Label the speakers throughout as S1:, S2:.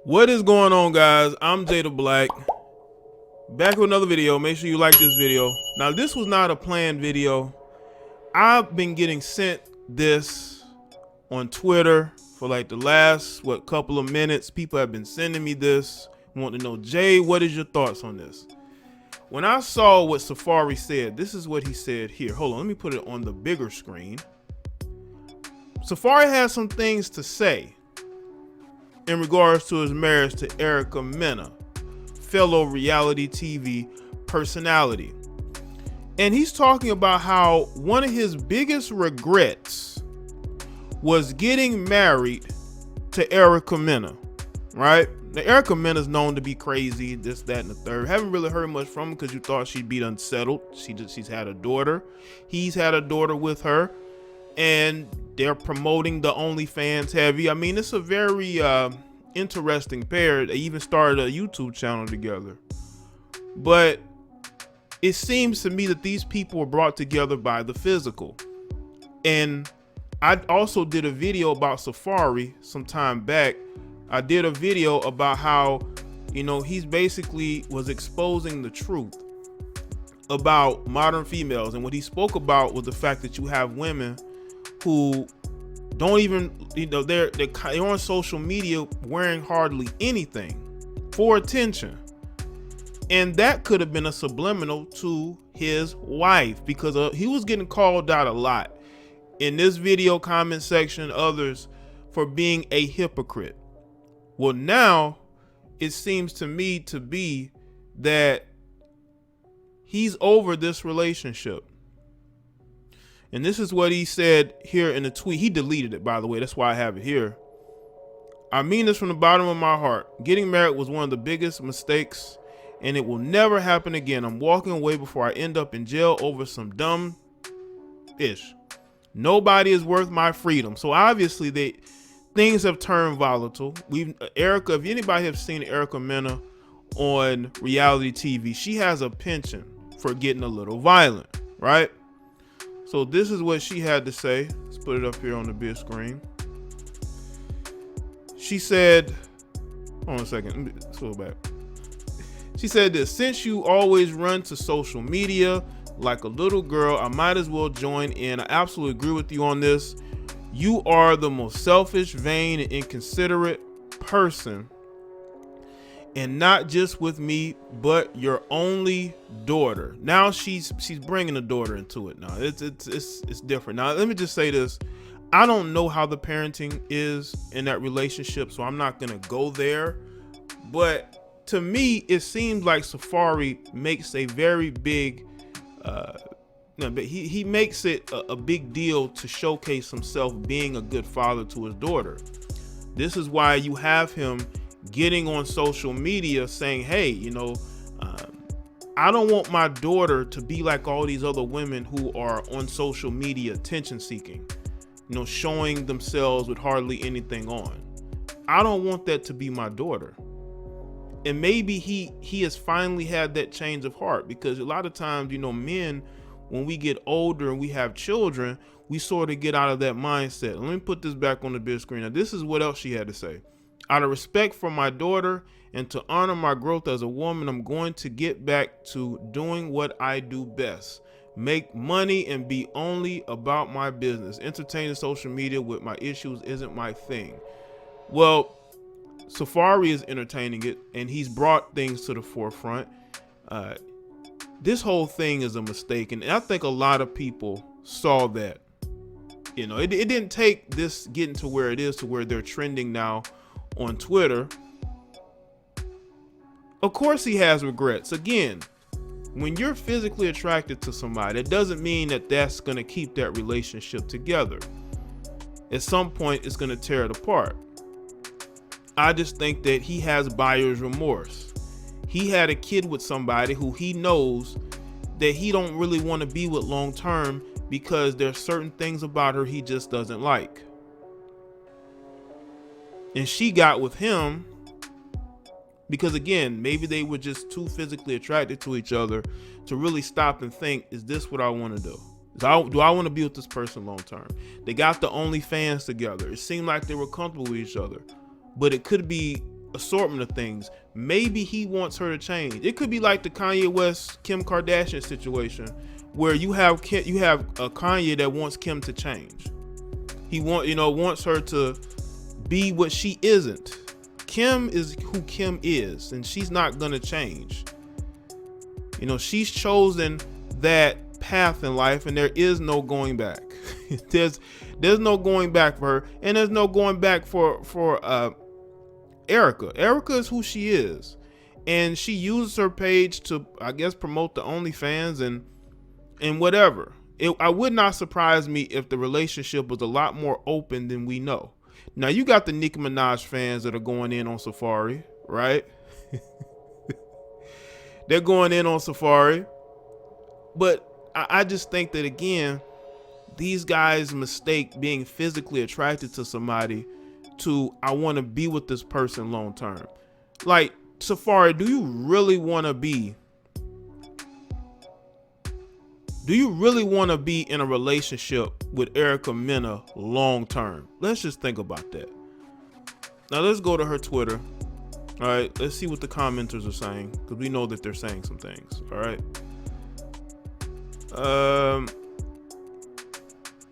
S1: What is going on, guys? I'm Jay the Black, back with another video. Make sure you like this video. Now, this was not a planned video. I've been getting sent this on Twitter for like the last couple of minutes. People have been sending me this, want to know, Jay, what is your thoughts on this? When I saw what Safaree said, this is what he said here. Hold on, let me put it on the bigger screen. Safaree has some things to say in regards to his marriage to Mena, fellow reality TV personality. And he's talking about how one of his biggest regrets was getting married to Mena, right? Now, Mena is known to be crazy, this, that, and the third. Haven't really heard much from her because you thought she'd be unsettled. She's had a daughter. He's had a daughter with her. And they're promoting the OnlyFans heavy. I mean, it's a very interesting pair. They even started a YouTube channel together. But it seems to me that these people were brought together by the physical. And I also did a video about Safaree some time back. I did a video about how, you know, he's basically was exposing the truth about modern females. And what he spoke about was the fact that you have women who don't even, you know, they're on social media wearing hardly anything for attention. And that could have been a subliminal to his wife, because he was getting called out a lot in this video comment section, others, for being a hypocrite. Well, now it seems to me to be that he's over this relationship. And this is what he said here in the tweet. He deleted it, by the way. That's why I have it here. I mean this from the bottom of my heart. Getting married was one of the biggest mistakes, and it will never happen again. I'm walking away before I end up in jail over some dumb ish. Nobody is worth my freedom. So obviously things have turned volatile. If anybody has seen Mena on reality TV, she has a penchant for getting a little violent, right? So this is what she had to say. Let's put it up here on the big screen. She said, hold on a second, let's go back. She said this: since you always run to social media like a little girl, I might as well join in. I absolutely agree with you on this. You are the most selfish, vain, and inconsiderate person. And not just with me, but your only daughter. Now she's bringing a daughter into it. Now it's different. Now let me just say this: I don't know how the parenting is in that relationship, so I'm not gonna go there. But to me, it seems like Safaree makes a very big, he makes it a big deal to showcase himself being a good father to his daughter. This is why you have him getting on social media saying, hey, you know, I don't want my daughter to be like all these other women who are on social media attention seeking, you know, showing themselves with hardly anything on. I don't want that to be my daughter. And maybe he has finally had that change of heart, because a lot of times, you know, men, when we get older and we have children, we sort of get out of that mindset. Let me put this back on the big screen. Now, this is what else she had to say. Out of respect for my daughter and to honor my growth as a woman, I'm going to get back to doing what I do best. Make money and be only about my business. Entertaining social media with my issues isn't my thing. Well, Safaree is entertaining it, and he's brought things to the forefront. This whole thing is a mistake, and I think a lot of people saw that. You know, it didn't take this getting to where it is, to where they're trending now on Twitter. Of course he has regrets. Again, when you're physically attracted to somebody, it doesn't mean that that's going to keep that relationship together. At some point, it's going to tear it apart. I just think that he has buyer's remorse. He had a kid with somebody who he knows that he don't really want to be with long term, because there's certain things about her he just doesn't like. And she got with him because, again, maybe they were just too physically attracted to each other to really stop and think, is this what I want to do? Do I want to be with this person long term? They got the OnlyFans together. It seemed like they were comfortable with each other, but it could be assortment of things. Maybe he wants her to change. It could be like the Kanye West Kim Kardashian situation, where you have a Kanye that wants Kim to change. He wants her to be what she isn't. Kim is who Kim is, and she's not gonna change. She's chosen that path in life, and there is no going back. there's no going back for her, and there's no going back for Erica. Erica is who she is, and she uses her page to, I guess, promote the OnlyFans and whatever. I would not surprise me if the relationship was a lot more open than we know. Now, you got the Nicki Minaj fans that are going in on Safaree, right? They're going in on Safaree. But I just think that, again, these guys mistake being physically attracted to somebody to, I want to be with this person long term. Like, Safaree, do you really want to be in a relationship with Erica Mena long term? Let's just think about that. Now let's go to her Twitter. All right, let's see what the commenters are saying, because we know that they're saying some things. All right.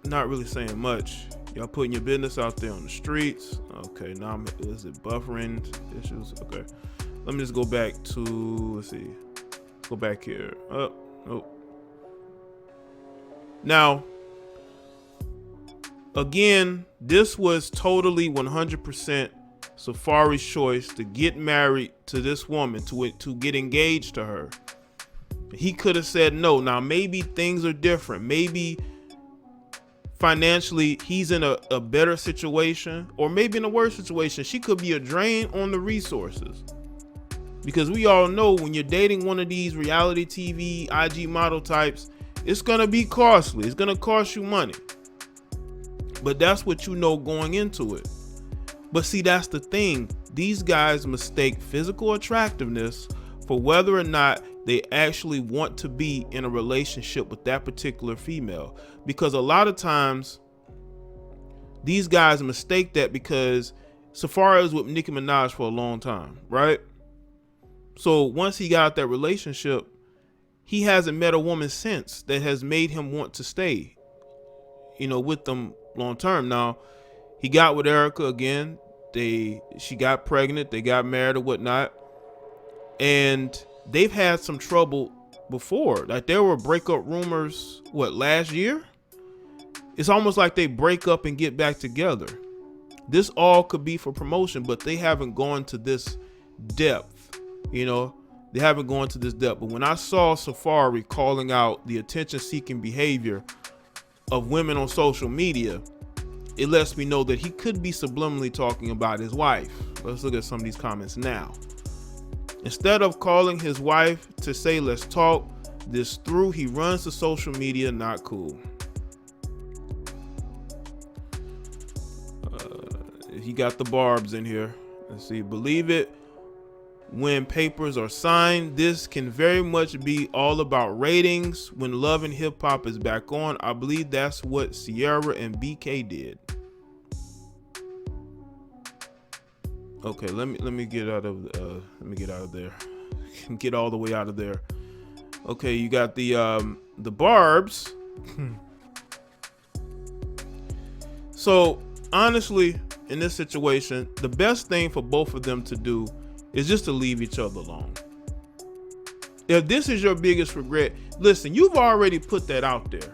S1: Not really saying much. Y'all putting your business out there on the streets. Okay, now is it buffering issues? Okay, let me just go back to, let's see. Go back here. Nope. Now, again, this was totally 100% Safaree's choice to get married to this woman, to get engaged to her. He could have said no. Now, maybe things are different. Maybe financially he's in a better situation, or maybe in a worse situation. She could be a drain on the resources. Because we all know when you're dating one of these reality TV, IG model types, it's going to be costly. It's going to cost you money. But that's what you know going into it. But see, that's the thing. These guys mistake physical attractiveness for whether or not they actually want to be in a relationship with that particular female. Because a lot of times, these guys mistake that, because Safaree was with Nicki Minaj for a long time, right? So once he got out that relationship, he hasn't met a woman since that has made him want to stay, with them long term. Now, he got with Erica again. She got pregnant. They got married or whatnot. And they've had some trouble before. Like, there were breakup rumors, last year? It's almost like they break up and get back together. This all could be for promotion, but they haven't gone to this depth, They haven't gone to this depth. But when I saw Safaree calling out the attention-seeking behavior of women on social media, it lets me know that he could be subliminally talking about his wife. Let's look at some of these comments now. Instead of calling his wife to say, let's talk this through, he runs to social media. Not cool. He got the barbs in here. Let's see. Believe it. When papers are signed, this can very much be all about ratings. When Love and Hip Hop is back on, I believe that's what Sierra and BK did. Okay, let me get out of there. Get all the way out of there. Okay, you got the barbs. So honestly, in this situation, the best thing for both of them to do is just to leave each other alone. If this is your biggest regret, listen, you've already put that out there.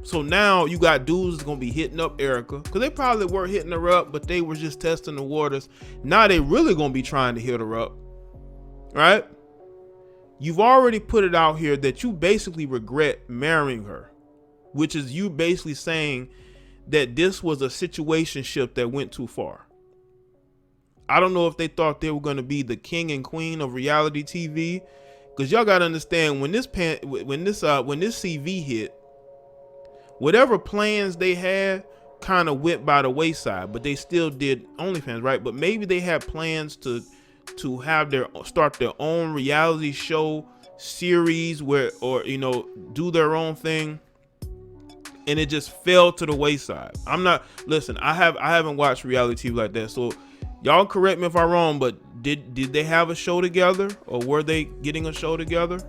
S1: So now you got dudes that's gonna be hitting up Erica, because they probably were hitting her up, but they were just testing the waters. Now they really gonna be trying to hit her up, right? You've already put it out here that you basically regret marrying her, which is you basically saying that this was a situationship that went too far. I don't know if they thought they were going to be the king and queen of reality TV, because y'all got to understand, when this CV hit, whatever plans they had kind of went by the wayside, but they still did OnlyFans, right? But maybe they had plans to have start their own reality show series do their own thing, and it just fell to the wayside. I haven't watched reality TV like that, so Y'all correct me if I'm wrong, but did they have a show together, or were they getting a show together?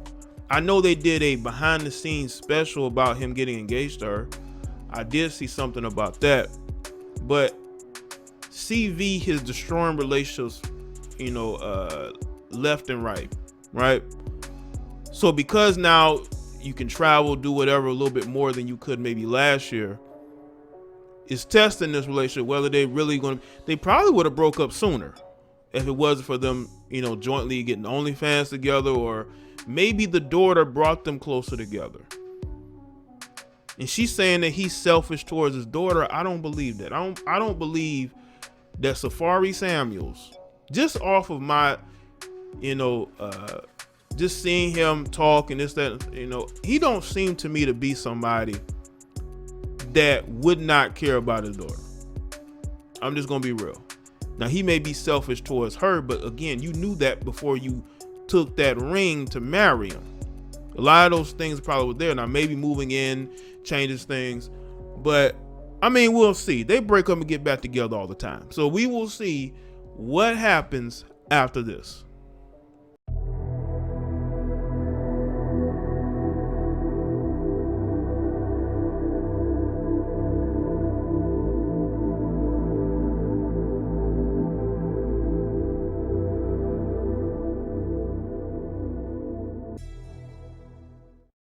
S1: I know they did a behind the scenes special about him getting engaged to her. I did see something about that, but CV is destroying relationships, left and right? So because now you can travel, do whatever a little bit more than you could maybe last year, it's testing this relationship, whether they probably would have broke up sooner if it wasn't for them, jointly getting OnlyFans together, or maybe the daughter brought them closer together. And she's saying that he's selfish towards his daughter. I don't believe that. I don't believe that Safaree Samuels, just off of my, just seeing him talk and this, that, he don't seem to me to be somebody that would not care about his daughter. I'm just gonna be real. Now, he may be selfish towards her, but again, you knew that before you took that ring to marry him. A lot of those things probably were there. Now, maybe moving in changes things, but I mean, we'll see. They break up and get back together all the time. So we will see what happens after this.